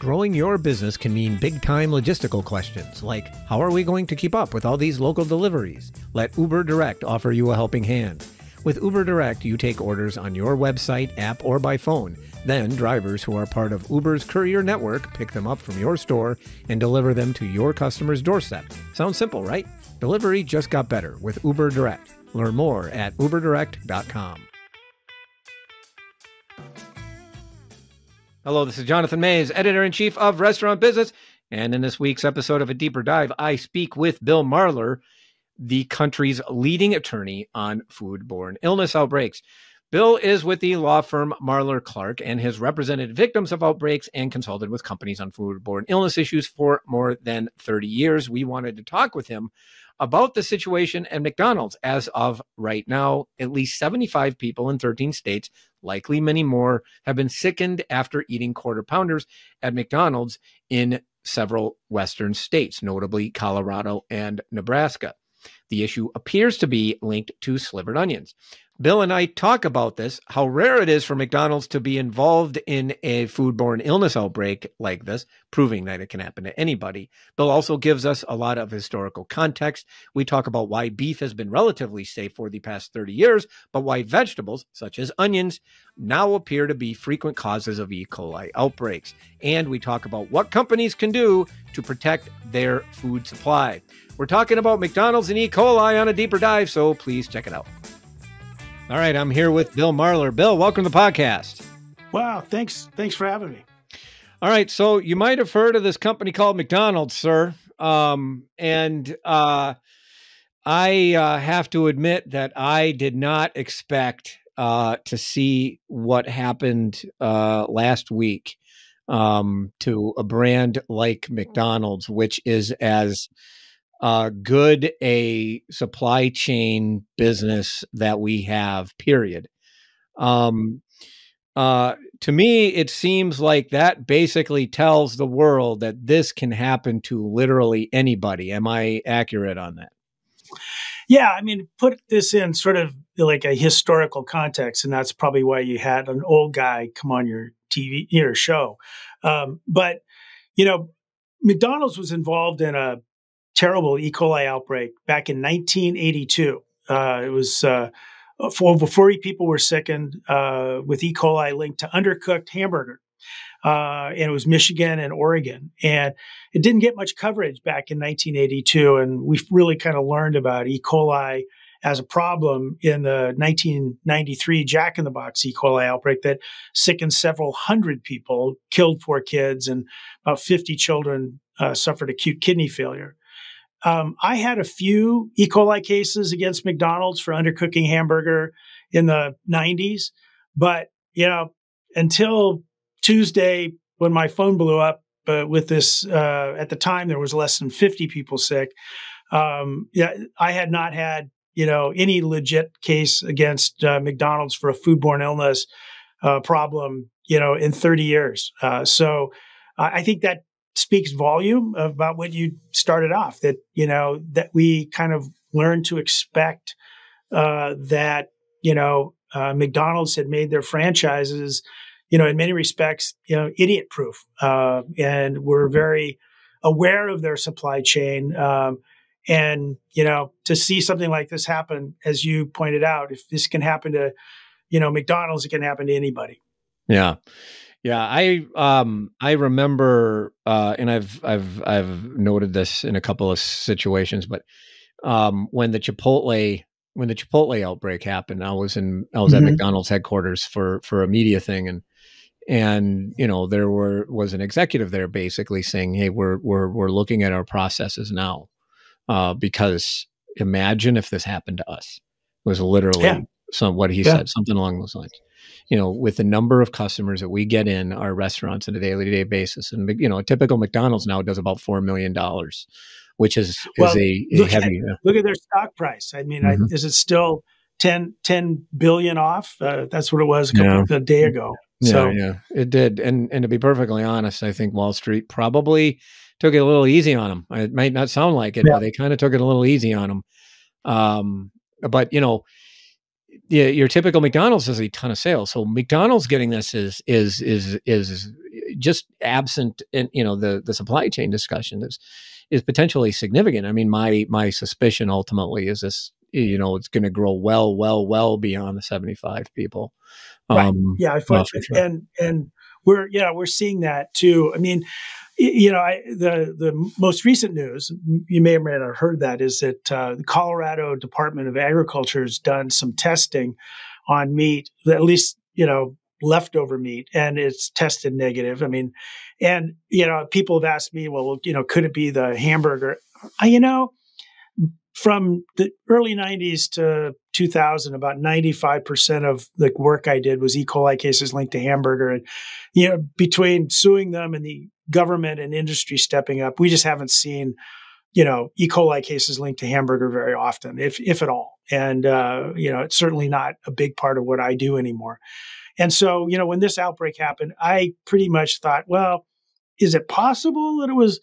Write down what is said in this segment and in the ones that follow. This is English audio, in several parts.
Growing your business can mean big-time logistical questions, like how are we going to keep up with all these local deliveries? Let Uber Direct offer you a helping hand. With Uber Direct, you take orders on your website, app, or by phone. Then drivers who are part of Uber's courier network pick them up from your store and deliver them to your customer's doorstep. Sounds simple, right? Delivery just got better with Uber Direct. Learn more at uberdirect.com. Hello, this is Jonathan Mays, Editor-in-Chief of Restaurant Business. And in this week's episode of A Deeper Dive, I speak with Bill Marler, the country's leading attorney on foodborne illness outbreaks. Bill is with the law firm Marler Clark and has represented victims of outbreaks and consulted with companies on foodborne illness issues for more than 30 years. We wanted to talk with him about the situation at McDonald's. As of right now, at least 75 people in 13 states, likely many more, have been sickened after eating quarter pounders at McDonald's in several Western states, notably Colorado and Nebraska. The issue appears to be linked to slivered onions. Bill and I talk about this, how rare it is for McDonald's to be involved in a foodborne illness outbreak like this, proving that it can happen to anybody. Bill also gives us a lot of historical context. We talk about why beef has been relatively safe for the past 30 years, but why vegetables, such as onions, now appear to be frequent causes of E. coli outbreaks. And we talk about what companies can do to protect their food supply. We're talking about McDonald's and E. coli on A Deeper Dive, so please check it out. All right, I'm here with Bill Marler. Bill, welcome to the podcast. Wow, thanks for having me. All right, so you might have heard of this company called McDonald's, sir. I have to admit that I did not expect to see what happened last week to a brand like McDonald's, which is as good a supply chain business that we have, period. To me, it seems like that basically tells the world that this can happen to literally anybody. Am I accurate on that? Yeah, I mean, put this in sort of like a historical context, and that's probably why you had an old guy come on your TV, your show. But, you know, McDonald's was involved in a terrible E. coli outbreak back in 1982. It was over 40 people were sickened with E. coli linked to undercooked hamburger. And it was Michigan and Oregon. And it didn't get much coverage back in 1982. And we really kind of learned about E. coli as a problem in the 1993 Jack in the Box E. coli outbreak that sickened several hundred people, killed 4 kids, and about 50 children suffered acute kidney failure. I had a few E. coli cases against McDonald's for undercooking hamburger in the 90s. But, you know, until Tuesday when my phone blew up with this, at the time, there was less than 50 people sick. I had not had, you know, any legit case against McDonald's for a foodborne illness problem, you know, in 30 years. So I think that speaks volume about what you started off, that, you know, that we kind of learned to expect that, you know, McDonald's had made their franchises, you know, in many respects, you know, idiot proof. And we're very aware of their supply chain. And, you know, to see something like this happen, as you pointed out, if this can happen to, you know, McDonald's, it can happen to anybody. Yeah. Yeah, I remember, and I've noted this in a couple of situations, but when the Chipotle outbreak happened, I was at McDonald's headquarters for a media thing, and you know there was an executive there basically saying, hey, we're looking at our processes now, because imagine if this happened to us. It was literally what he said, something along those lines. You know, with the number of customers that we get in our restaurants on a daily basis. And, you know, a typical McDonald's now does about $4 million, which is a heavy. Look at their stock price. I mean, is it still 10 billion off? That's what it was a day ago. So. Yeah, it did. And to be perfectly honest, I think Wall Street probably took it a little easy on them. It might not sound like it, but they kind of took it a little easy on them. But, you know, your typical McDonald's has a ton of sales. So McDonald's getting this is just absent in, the supply chain discussion is potentially significant. I mean, my suspicion ultimately is this, it's going to grow well beyond the 75 people. Right. Yeah. For sure. And we're seeing that too. I mean, the most recent news, you may or may not have heard that, is that the Colorado Department of Agriculture has done some testing on meat, at least, leftover meat, and it's tested negative. I mean, and, people have asked me, well, could it be the hamburger? From the early 90s to 2000, about 95% of the work I did was E. coli cases linked to hamburger. And, between suing them and the government and industry stepping up, we just haven't seen, E. coli cases linked to hamburger very often, if at all. And, it's certainly not a big part of what I do anymore. And so, when this outbreak happened, I pretty much thought, well, is it possible that it was,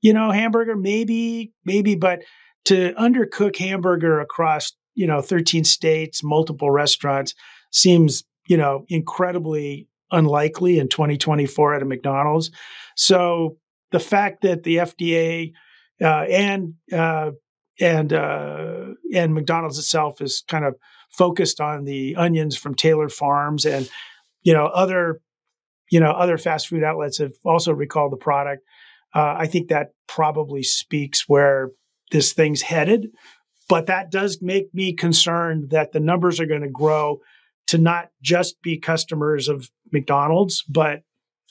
hamburger? Maybe, but to undercook hamburger across, 13 states, multiple restaurants seems, incredibly unlikely in 2024 at a McDonald's. So the fact that the FDA and McDonald's itself is kind of focused on the onions from Taylor Farms, and other fast food outlets have also recalled the product. I think that probably speaks where this thing's headed, but that does make me concerned that the numbers are going to grow to not just be customers of McDonald's, but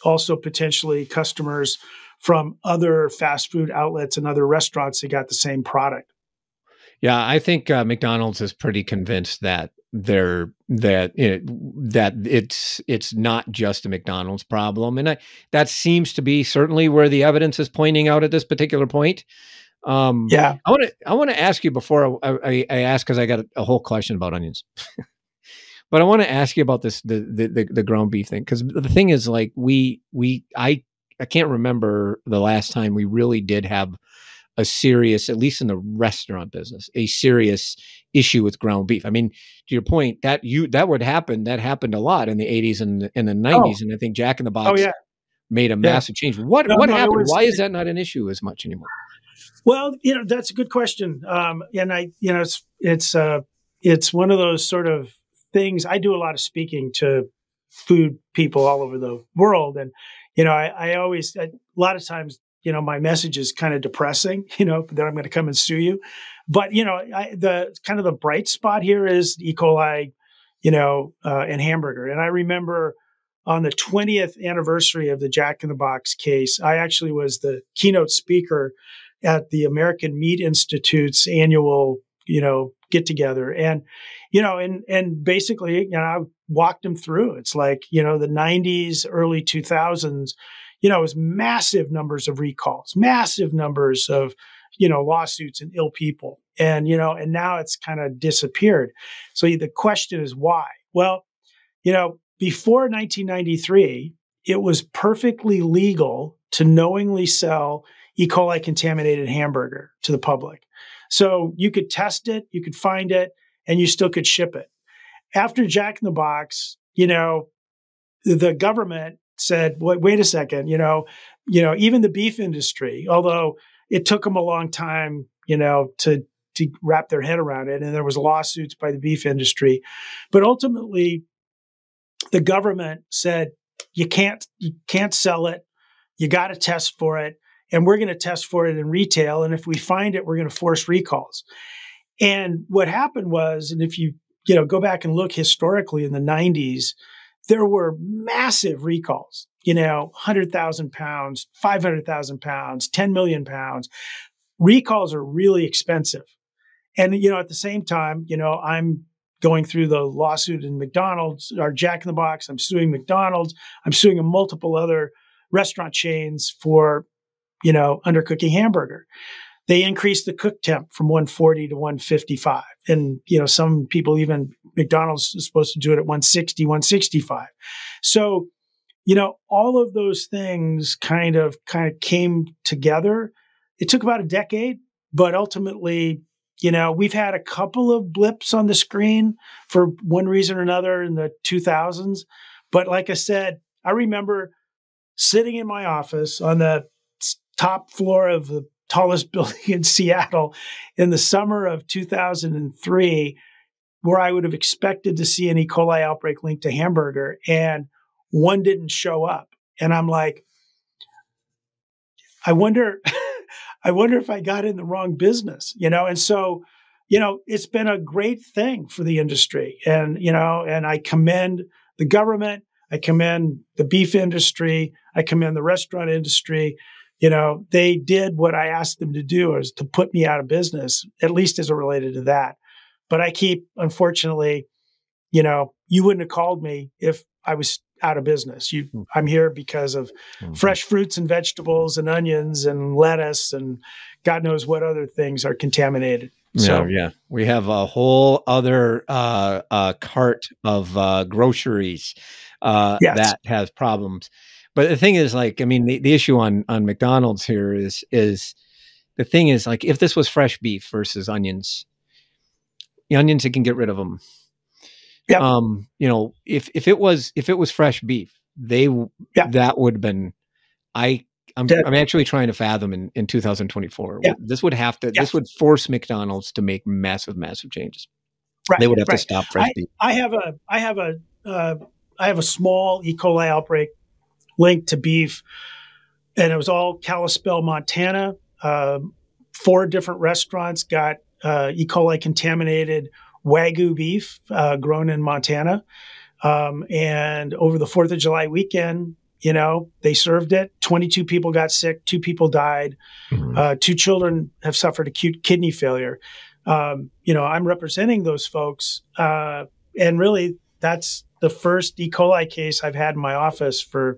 also potentially customers from other fast food outlets and other restaurants that got the same product. Yeah, I think McDonald's is pretty convinced that it's not just a McDonald's problem, and that seems to be certainly where the evidence is pointing out at this particular point. I want to ask you before I ask, because I got a whole question about onions, but I want to ask you about the ground beef thing, because the thing is, like, I can't remember the last time we really did have a serious, at least in the restaurant business, a serious issue with ground beef. I mean, to your point, that happened a lot in the 80s and the 90s, and I think Jack in the Box made a massive change. What happened? Why is that not an issue as much anymore? Well, that's a good question. And it's one of those sort of things. I do a lot of speaking to food people all over the world. And, I always, a lot of times, my message is kind of depressing, that I'm going to come and sue you. But, the kind of the bright spot here is E. coli, and hamburger. And I remember on the 20th anniversary of the Jack in the Box case, I actually was the keynote speaker at the American Meat Institute's annual, get together. And, and basically, I walked them through. It's like, the 90s, early 2000s, it was massive numbers of recalls, massive numbers of, lawsuits and ill people. And, and now it's kind of disappeared. So the question is why? Well, before 1993, it was perfectly legal to knowingly sell E. coli contaminated hamburger to the public. So you could test it, you could find it, and you still could ship it. After Jack in the Box, the government said, wait a second, even the beef industry, although it took them a long time, to wrap their head around it. And there was lawsuits by the beef industry. But ultimately, the government said, you can't sell it. You got to test for it. And we're going to test for it in retail. And if we find it, we're going to force recalls. And what happened was, and if you go back and look historically in the 90s, there were massive recalls, 100,000 pounds, 500,000 pounds, 10 million pounds. Recalls are really expensive. And, at the same time, I'm going through the lawsuit in McDonald's or Jack in the Box. I'm suing McDonald's. I'm suing multiple other restaurant chains for undercooking hamburger. They increased the cook temp from 140 to 155. And, some people, even McDonald's is supposed to do it at 160, 165. So, all of those things kind of came together. It took about a decade, but ultimately, we've had a couple of blips on the screen for one reason or another in the 2000s. But like I said, I remember sitting in my office on the top floor of the tallest building in Seattle in the summer of 2003, where I would have expected to see an E. coli outbreak linked to hamburger, and one didn't show up. And I'm like, I wonder, I wonder if I got in the wrong business, And so, it's been a great thing for the industry, and I commend the government, I commend the beef industry, I commend the restaurant industry. They did what I asked them to do, is to put me out of business, at least as it related to that. But I keep, unfortunately, you wouldn't have called me if I was out of business. I'm here because of fresh fruits and vegetables and onions and lettuce and God knows what other things are contaminated. So yeah, we have a whole other cart of groceries yes. that has problems. But the thing is, the issue on McDonald's here is the thing is, if this was fresh beef versus onions, the onions, you can get rid of them. Yep. If it was fresh beef, that would have been, I'm actually trying to fathom in 2024. Yeah. This would have to, this would force McDonald's to make massive changes. Right. They would have to stop fresh beef. I have a small E. coli outbreak linked to beef, and it was all Kalispell, Montana. 4 different restaurants got E. coli contaminated Wagyu beef grown in Montana. And over the 4th of July weekend, they served it. 22 people got sick. 2 people died. 2 children have suffered acute kidney failure. I'm representing those folks. And really, that's the first E. coli case I've had in my office for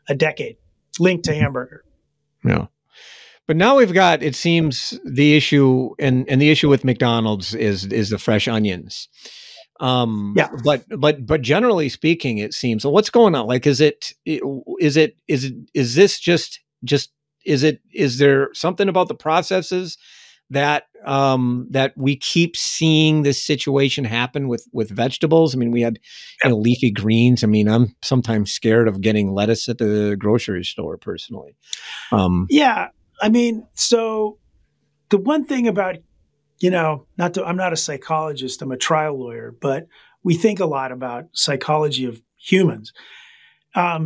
a decade linked to hamburger. Yeah. But now we've got, it seems, the issue, and the issue with McDonald's is the fresh onions. But generally speaking, it seems, so what's going on? Is there something about the processes that we keep seeing this situation happen with vegetables? I mean, we had leafy greens. I mean, I'm sometimes scared of getting lettuce at the grocery store personally. I mean, so the one thing about, I'm not a psychologist, I'm a trial lawyer, but we think a lot about psychology of humans. Why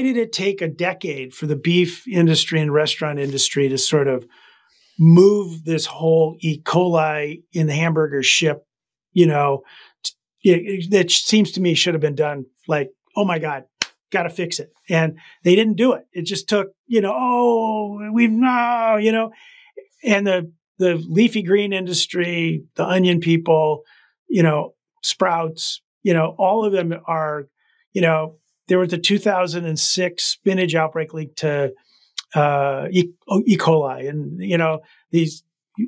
did it take a decade for the beef industry and restaurant industry to sort of move this whole E. coli in the hamburger ship? It seems to me should have been done oh my God, got to fix it. And they didn't do it. It just took, and the leafy green industry, the onion people, Sprouts, all of them are, there was the 2006 spinach outbreak linked to E. coli. And, these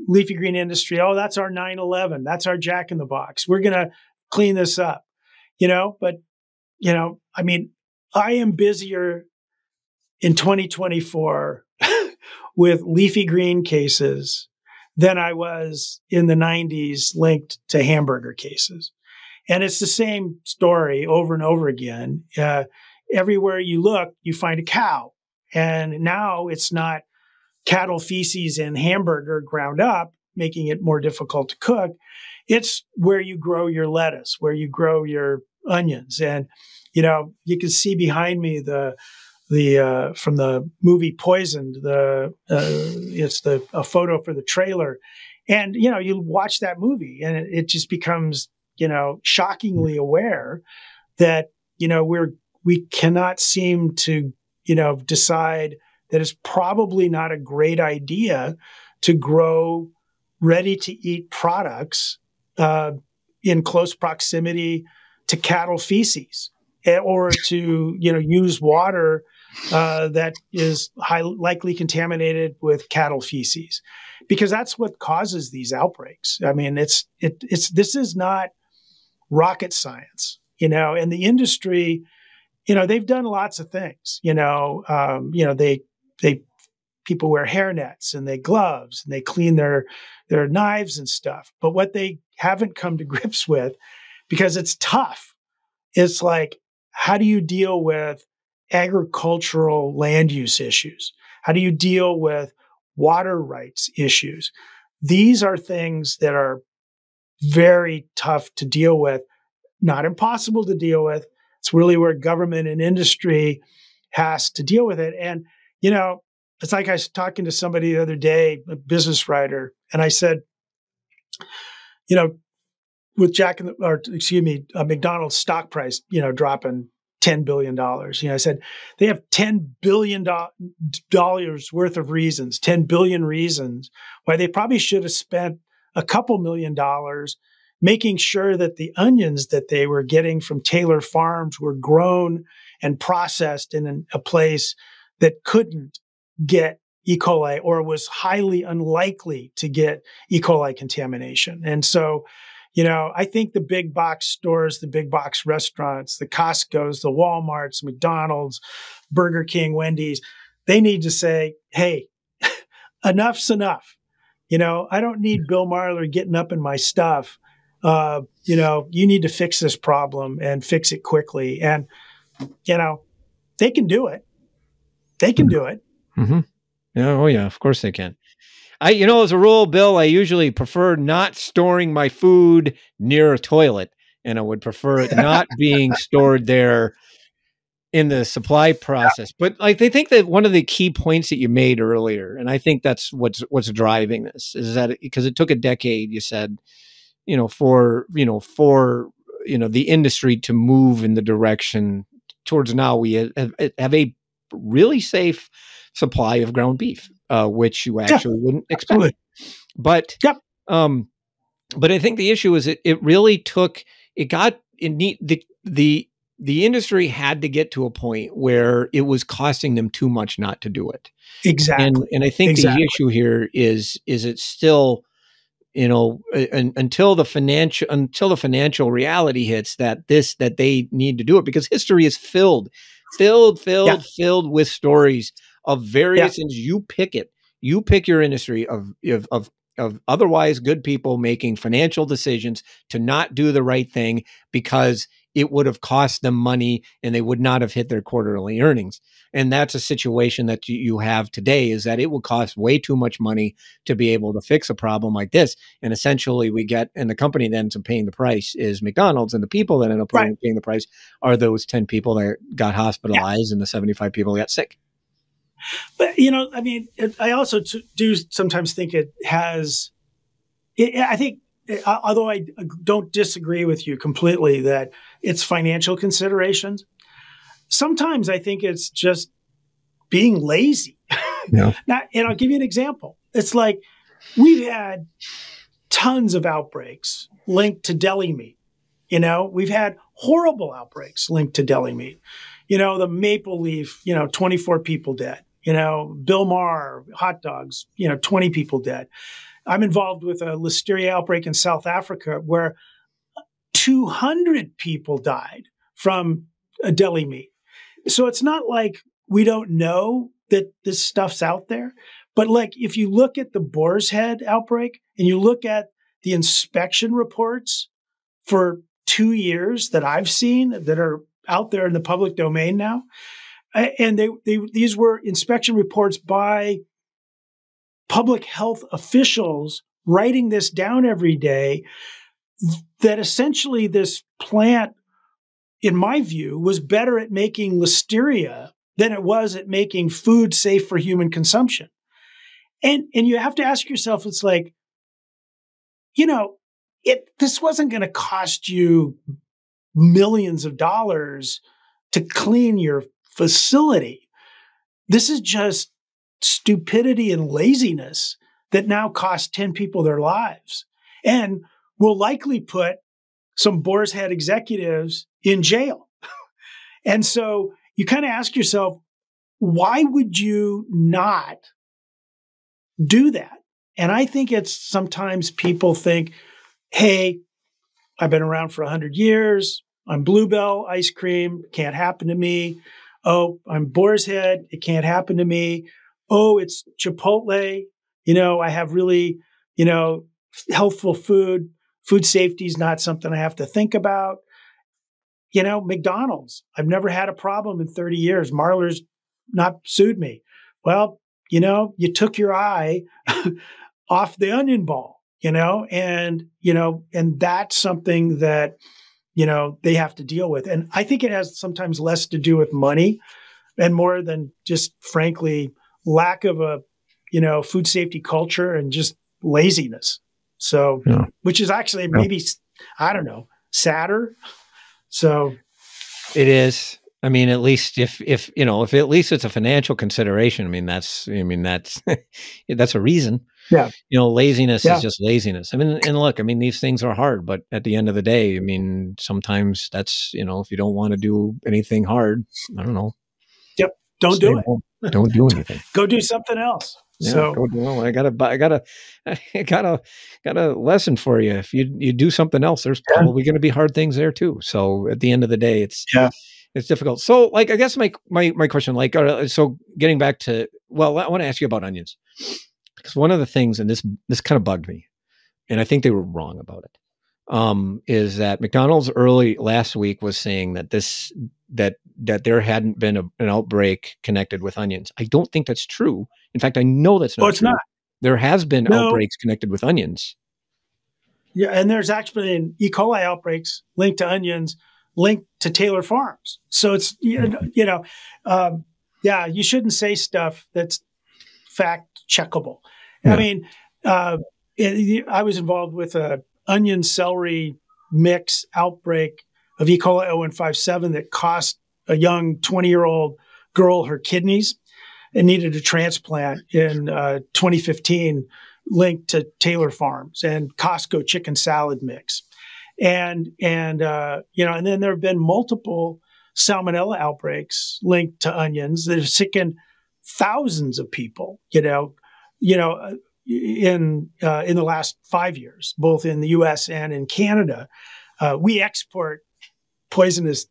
leafy green industry, that's our 9/11. That's our Jack in the Box. We're going to clean this up, but, I mean, I am busier in 2024 with leafy green cases than I was in the 90s linked to hamburger cases. And it's the same story over and over again. Everywhere you look, you find a cow. And now it's not cattle feces and hamburger ground up, making it more difficult to cook. It's where you grow your lettuce, where you grow your onions. And, you can see behind me the from the movie Poisoned, it's a photo for the trailer. And, you watch that movie and it just becomes, shockingly aware that, we cannot seem to, decide that it's probably not a great idea to grow ready to eat products in close proximity to cattle feces, or to, use water that is likely contaminated with cattle feces, because that's what causes these outbreaks. I mean, this is not rocket science, and the industry, they've done lots of things, people wear hairnets and they gloves and they clean their knives and stuff. But what they haven't come to grips with, because it's tough, it's how do you deal with agricultural land use issues? How do you deal with water rights issues? These are things that are very tough to deal with, not impossible to deal with. It's really where government and industry has to deal with it. And, it's like I was talking to somebody the other day, a business writer, and I said, with McDonald's stock price, dropping $10 billion. I said, they have $10 billion worth of reasons, 10 billion reasons why they probably should have spent a couple $1,000,000 making sure that the onions that they were getting from Taylor Farms were grown and processed in a place that couldn't get E. coli or was highly unlikely to get E. coli contamination. And so, I think the big box stores, the big box restaurants, the Costco's, the Walmarts, McDonald's, Burger King, Wendy's, they need to say, hey, enough's enough. I don't need Bill Marler getting up in my stuff. You need to fix this problem and fix it quickly. And, they can do it. They can do it. Mm-hmm. Yeah, oh yeah, of course they can. As a rule, Bill, I usually prefer not storing my food near a toilet, and I would prefer it not being stored there in the supply process. But I think that one of the key points that you made earlier, and I think that's what's driving this, is that because it took a decade, you said, for the industry to move in the direction towards now we have a really safe supply of ground beef, which you actually wouldn't expect. But, but I think the issue is it really took, the industry had to get to a point where it was costing them too much not to do it. Exactly. And I think the issue here is it's still, until the financial reality hits that they need to do it, because history is filled with stories of various things. You pick your industry of otherwise good people making financial decisions to not do the right thing because it would have cost them money and they would not have hit their quarterly earnings. And that's a situation that you have today, is that it will cost way too much money to be able to fix a problem like this. And essentially and the company that ends up paying the price is McDonald's, and the people that end up paying the price are those 10 people that got hospitalized and the 75 people that got sick. But, I also do sometimes think it has, I think, although I don't disagree with you completely that it's financial considerations, sometimes I think it's just being lazy. Yeah. And I'll give you an example. It's like we've had tons of outbreaks linked to deli meat. We've had horrible outbreaks linked to deli meat. The Maple Leaf, 24 people dead. Bill Marler, hot dogs, 20 people dead. I'm involved with a listeria outbreak in South Africa where 200 people died from a deli meat. So it's not like we don't know that this stuff's out there. But like if you look at the Boar's Head outbreak and you look at the inspection reports for 2 years that I've seen that are out there in the public domain now, and these were inspection reports by public health officials writing this down every day, that essentially this plant, in my view, was better at making listeria than it was at making food safe for human consumption. And you have to ask yourself, it's like, this wasn't going to cost you millions of dollars to clean your facility. This is just stupidity and laziness that now cost 10 people their lives and will likely put some Boar's Head executives in jail. And so you kind of ask yourself, why would you not do that? And I think it's sometimes people think, hey, I've been around for 100 years. I'm Bluebell ice cream. Can't happen to me. Oh, I'm Boar's Head. It can't happen to me. Oh, it's Chipotle. I have really, healthful food. Food safety is not something I have to think about. McDonald's, I've never had a problem in 30 years. Marler's not sued me. Well, you took your eye off the onion ball, and that's something that, they have to deal with. And I think it has sometimes less to do with money and more than just, frankly, lack of a, food safety culture and just laziness. So, which is actually maybe, I don't know, sadder. So it is. I mean, at least if at least it's a financial consideration, that's that's a reason. Yeah. Laziness is just laziness. And look, these things are hard, but at the end of the day, sometimes that's, if you don't want to do anything hard, I don't know. Yep. Don't do it. Don't do anything. Go do something else. Yeah, so I got a lesson for you. If you do something else, there's probably going to be hard things there too. So at the end of the day, it's difficult. So I guess my question, so getting back to, I want to ask you about onions, because one of the things, and this kind of bugged me, and I think they were wrong about it, is that McDonald's early last week was saying that that there hadn't been an outbreak connected with onions. I don't think that's true. In fact, I know that's not true. Not. There has been outbreaks connected with onions. Yeah, and there's actually been E. coli outbreaks linked to onions, linked to Taylor Farms. So it's, you shouldn't say stuff that's fact checkable. Yeah. I was involved with a onion celery mix outbreak of E. coli 0157 that cost a young 20-year-old girl her kidneys and needed a transplant in 2015, linked to Taylor Farms and Costco chicken salad mix. And then there have been multiple salmonella outbreaks linked to onions that have sickened thousands of people, in the last 5 years, both in the U.S. and in Canada. We export poisonous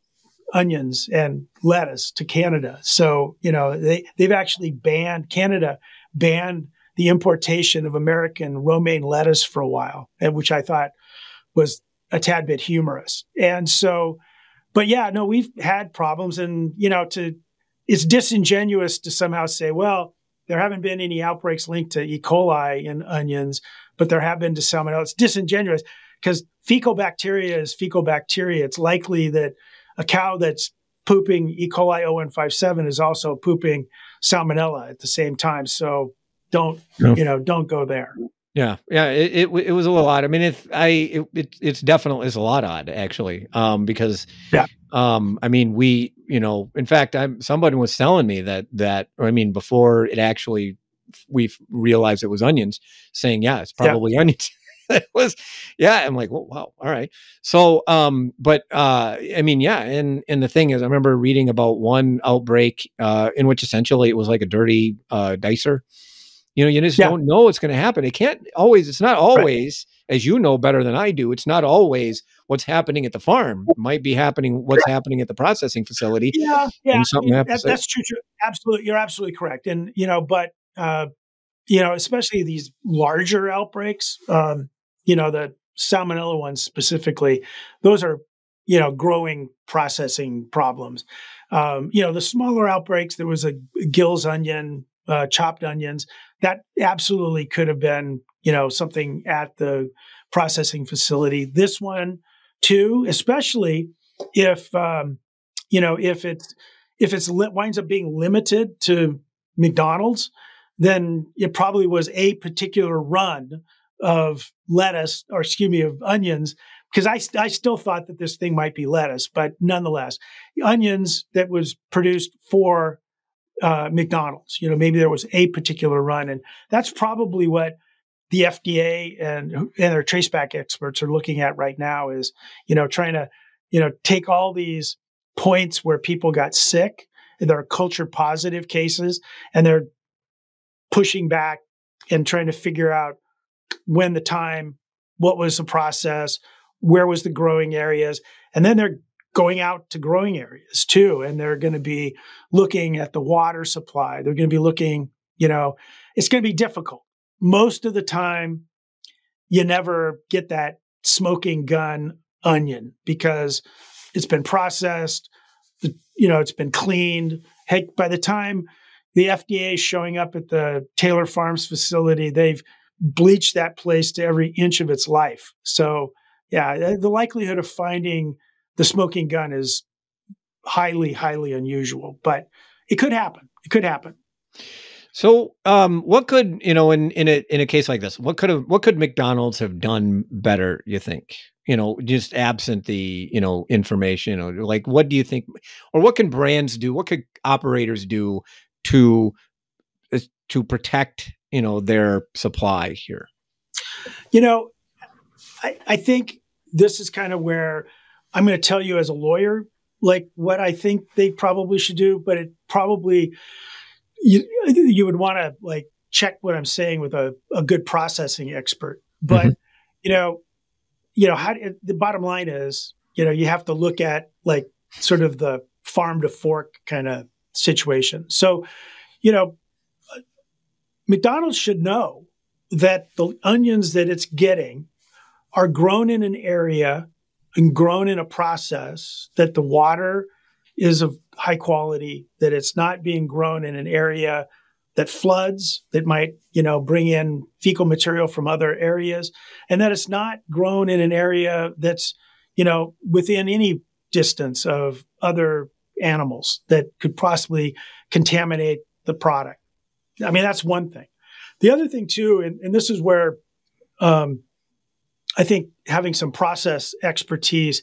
onions and lettuce to Canada. So, they've actually Canada banned the importation of American romaine lettuce for a while, which I thought was a tad bit humorous. And so, we've had problems, and, it's disingenuous to somehow say, well, there haven't been any outbreaks linked to E. coli in onions, but there have been to salmonella. It's disingenuous because fecal bacteria is fecal bacteria. It's likely that a cow that's pooping E. coli 0157 is also pooping salmonella at the same time. So don't go there. Yeah. It was a little odd. It's definitely a lot odd actually. Because we, in fact, somebody was telling me that before it actually, we realized it was onions, saying, it's probably onions. It was, I'm like, well, wow. All right. So, and the thing is, I remember reading about one outbreak, in which essentially it was like a dirty, dicer. You just don't know what's going to happen. It's not always, as you know better than I do, it's not always what's happening at the farm. It might be what's happening at the processing facility. Yeah. That's true. Absolutely. You're absolutely correct. And, especially these larger outbreaks, the salmonella ones specifically, those are, growing processing problems. The smaller outbreaks, there was a Gill's onion, chopped onions, that absolutely could have been, something at the processing facility. This one too, especially if it winds up being limited to McDonald's, then it probably was a particular run of of onions, because I still thought that this thing might be lettuce, but nonetheless, onions that was produced for McDonald's. Maybe there was a particular run, and that's probably what the FDA and their traceback experts are looking at right now is, trying to, take all these points where people got sick, and there are culture positive cases, and they're pushing back and trying to figure out what was the process, where was the growing areas, and then they're going out to growing areas too. And they're going to be looking at the water supply. They're going to be looking, it's going to be difficult. Most of the time, you never get that smoking gun onion because, it's been processed, it's been cleaned. Heck, by the time the FDA is showing up at the Taylor Farms facility, they've bleached that place to every inch of its life. So, yeah, the likelihood of finding the smoking gun is highly, highly unusual, but it could happen. It could happen. So, what could, in a case like this, what could McDonald's have done better, you think? Just absent the, information, like, what do you think, or what can brands do? What could operators do to protect, their supply here? I think this is kind of where I'm going to tell you as a lawyer, like what I think they probably should do, but it probably, you would want to like check what I'm saying with a good processing expert. But, the bottom line is, you have to look at like sort of the farm to fork kind of situation. So, McDonald's should know that the onions that it's getting are grown in an area and grown in a process that the water is of high quality, that it's not being grown in an area that floods, that might, bring in fecal material from other areas, and that it's not grown in an area that's, within any distance of other animals that could possibly contaminate the product. I mean, that's one thing. The other thing too, and this is where I think having some process expertise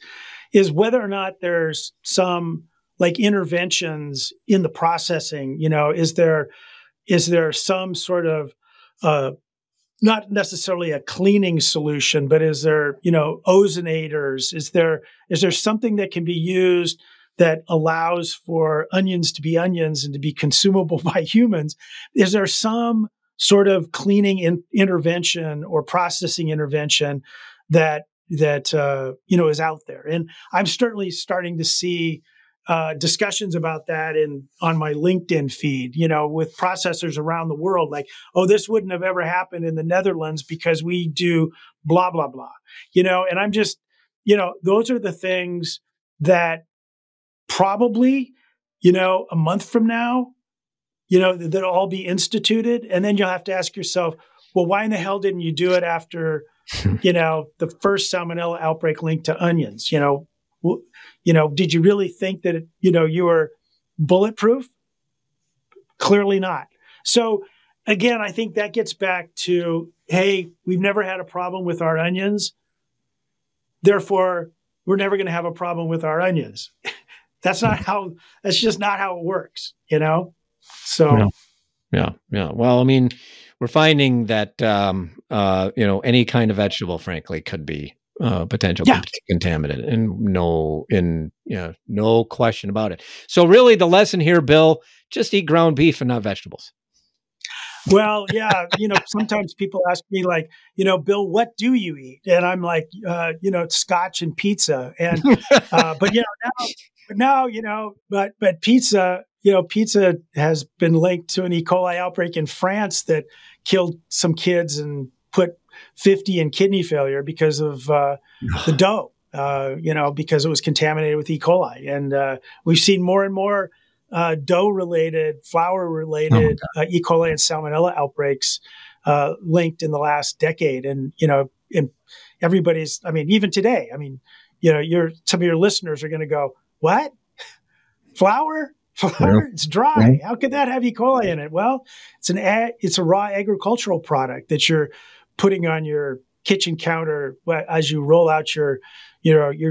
is whether or not there's some like interventions in the processing. Is there some sort of not necessarily a cleaning solution, but is there ozonators? Is there something that can be used that allows for onions to be onions and to be consumable by humans? Is there some sort of cleaning intervention or processing intervention that is out there? And I'm certainly starting to see discussions about that on my LinkedIn feed, with processors around the world, like, oh, this wouldn't have ever happened in the Netherlands because we do blah, blah, blah, and I'm just, those are the things that probably, a month from now, that'll all be instituted. And then you'll have to ask yourself, well, why in the hell didn't you do it after, the first salmonella outbreak linked to onions? Did you really think that, you were bulletproof? Clearly not. So again, I think that gets back to, hey, we've never had a problem with our onions. Therefore, we're never going to have a problem with our onions. That's just not how it works, So. Yeah. Well, I mean, we're finding that, any kind of vegetable, frankly, could be potential contaminant, and no question about it. So really the lesson here, Bill, just eat ground beef and not vegetables. Well, yeah. Sometimes people ask me like, Bill, what do you eat? And I'm like, scotch and pizza. And, but pizza, pizza has been linked to an E. coli outbreak in France that killed some kids and put 50 in kidney failure because of the dough, because it was contaminated with E. coli. And we've seen more and more dough-related, flour-related E. coli and salmonella outbreaks linked in the last decade. And, and everybody's, even today, some of your listeners are going to go, what? Flour? It's dry. How could that have E. coli in it? Well, it's a raw agricultural product that you're putting on your kitchen counter as you roll out your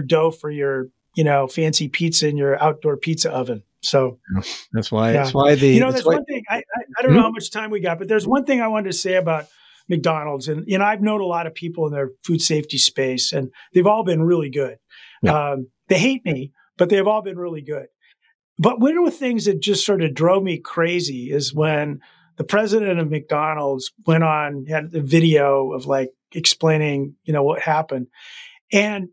dough for your, fancy pizza in your outdoor pizza oven. So that's why. There's one thing. I don't know how much time we got, but there's one thing I wanted to say about McDonald's, and I've known a lot of people in their food safety space, and they've all been really good. Yeah. They hate me, but they've all been really good. But one of the things that just sort of drove me crazy is when the president of McDonald's had a video of like explaining, what happened. And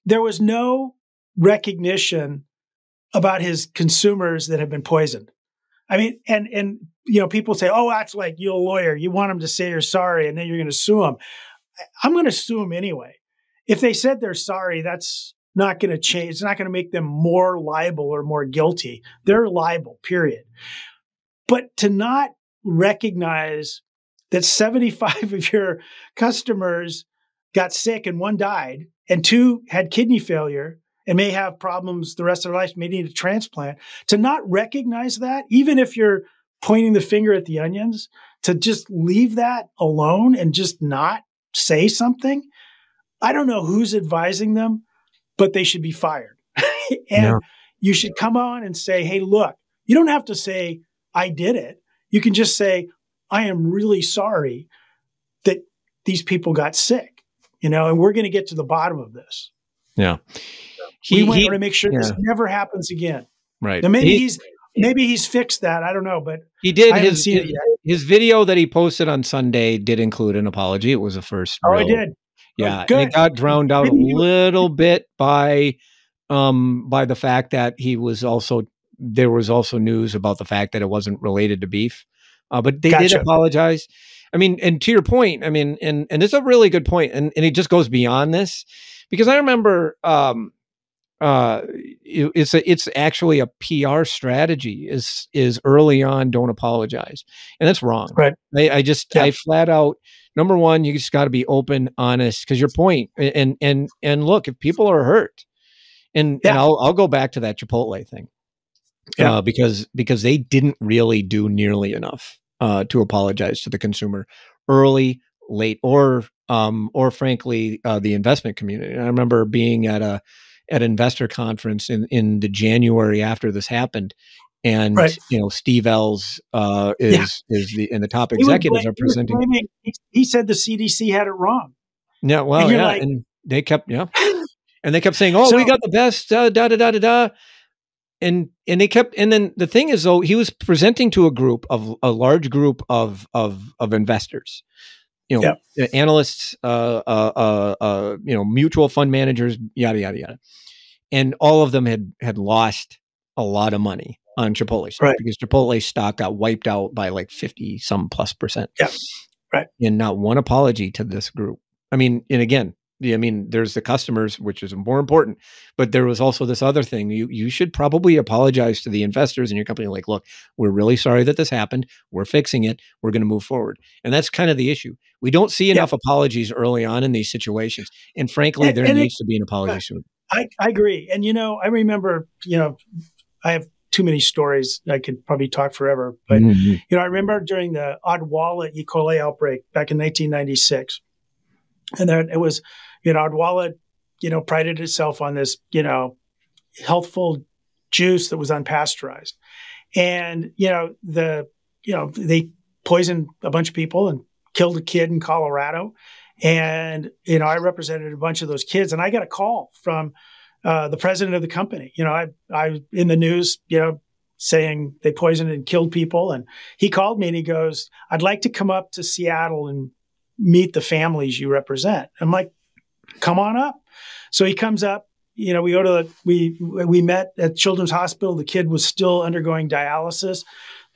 there was no recognition about his consumers that have been poisoned. And people say, oh, that's like, you're a lawyer. You want them to say you're sorry and then you're going to sue them. I'm going to sue them anyway. If they said they're sorry, that's not going to change. It's not going to make them more liable or more guilty. They're liable, period. But to not recognize that 75 of your customers got sick and 1 died and 2 had kidney failure and may have problems the rest of their life, may need a transplant, to not recognize that, even if you're pointing the finger at the onions, to just leave that alone and just not say something. I don't know who's advising them, but they should be fired. And you should come on and say, hey, look, you don't have to say, I did it. You can just say, I am really sorry that these people got sick, and we're going to get to the bottom of this. Yeah. We want to make sure this never happens again. Right. Now maybe he's fixed that. I don't know, but he did. I haven't seen it yet. His video that he posted on Sunday did include an apology. It was the first. Oh, it did. Yeah. Good. And it got drowned out a little bit by the fact that there was also news about the fact that it wasn't related to beef. But they did apologize. I mean, and to your point, I mean, and it's a really good point, and it just goes beyond this, because I remember it's actually a PR strategy is early on, don't apologize. And that's wrong. Right. I flat out, number one, you just got to be open, honest, because your point, and look, if people are hurt, and I'll go back to that Chipotle thing. Because they didn't really do nearly enough to apologize to the consumer early, late, or frankly, the investment community. And I remember being at an investor conference in the January after this happened, and Steve Ells is the top executives are presenting. He said the CDC had it wrong. Yeah, well, and they kept and they kept saying, "Oh, we got the best." Da da da da da. And they kept, and then the thing is, though, he was presenting to a large group of investors, analysts, mutual fund managers, yada yada yada, and all of them had lost a lot of money on Chipotle stock, because Chipotle stock got wiped out by like 50+ %. Yeah, right. And not one apology to this group. I mean, and again, there's the customers, which is more important, but there was also this other thing. You should probably apologize to the investors in your company. Like, look, we're really sorry that this happened. We're fixing it. We're going to move forward. And that's kind of the issue. We don't see enough apologies early on in these situations. And frankly, there needs to be an apology soon. I agree. And, I remember, I have too many stories. I could probably talk forever, but, I remember during the Odwalla E. coli outbreak back in 1996, and then it was, Odwalla, prided itself on this, healthful juice that was unpasteurized. And, they poisoned a bunch of people and killed a kid in Colorado. And, I represented a bunch of those kids, and I got a call from the president of the company. I in the news, saying they poisoned and killed people. And he called me and he goes, "I'd like to come up to Seattle and meet the families you represent." I'm like, "Come on up." So he comes up, we go to we met at Children's Hospital. The kid was still undergoing dialysis.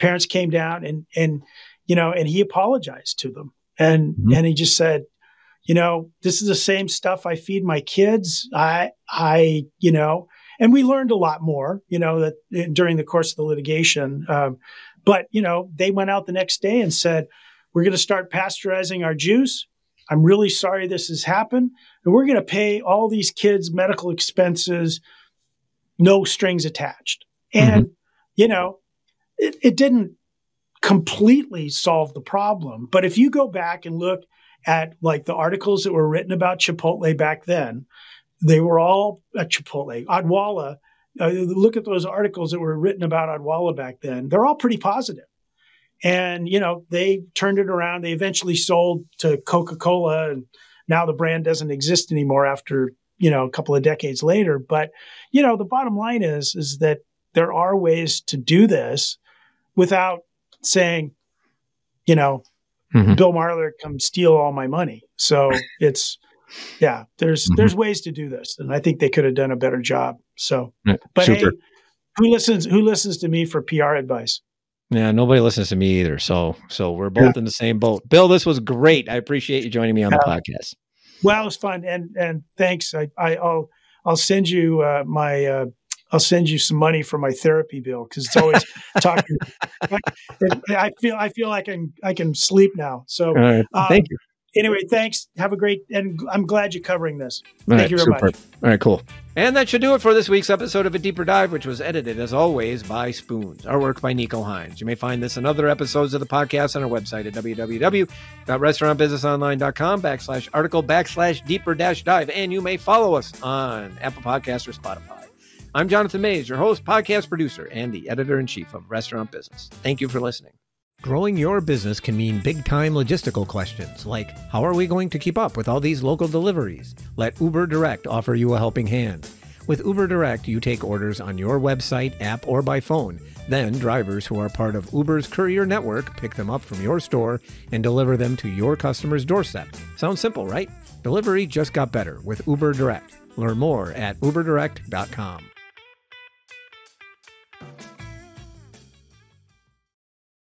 Parents came down and he apologized to them. And he just said, "This is the same stuff I feed my kids. And we learned a lot more, that during the course of the litigation. But they went out the next day and said, "We're going to start pasteurizing our juice. I'm really sorry this has happened. And we're going to pay all these kids' medical expenses, no strings attached." And, it didn't completely solve the problem. But if you go back and look at like the articles that were written about Chipotle back then, they were all at Chipotle. Odwalla, look at those articles that were written about Odwalla back then. They're all pretty positive. And, they turned it around. They eventually sold to Coca-Cola, and now the brand doesn't exist anymore after, a couple of decades later. But, the bottom line is that there are ways to do this without saying, Bill Marler, come steal all my money. So there's ways to do this. And I think they could have done a better job. So, but hey, who listens to me for PR advice? Yeah, nobody listens to me either. So we're both in the same boat. Bill, this was great. I appreciate you joining me on the podcast. Well, it was fun, and thanks. I'll send you I'll send you some money for my therapy bill because it's always talking. I feel like I can sleep now. So thank you. Anyway, thanks. Have a great, and I'm glad you're covering this. All Thank you very much. All right, cool. And that should do it for this week's episode of A Deeper Dive, which was edited, as always, by Spoons. Artwork by Nico Hines. You may find this and other episodes of the podcast on our website at www.restaurantbusinessonline.com/article/deeper-dive. And you may follow us on Apple Podcasts or Spotify. I'm Jonathan Mays, your host, podcast producer, and the editor-in-chief of Restaurant Business. Thank you for listening. Growing your business can mean big-time logistical questions like, how are we going to keep up with all these local deliveries? Let Uber Direct offer you a helping hand. With Uber Direct, you take orders on your website, app, or by phone. Then drivers who are part of Uber's courier network pick them up from your store and deliver them to your customer's doorstep. Sounds simple, right? Delivery just got better with Uber Direct. Learn more at uberdirect.com.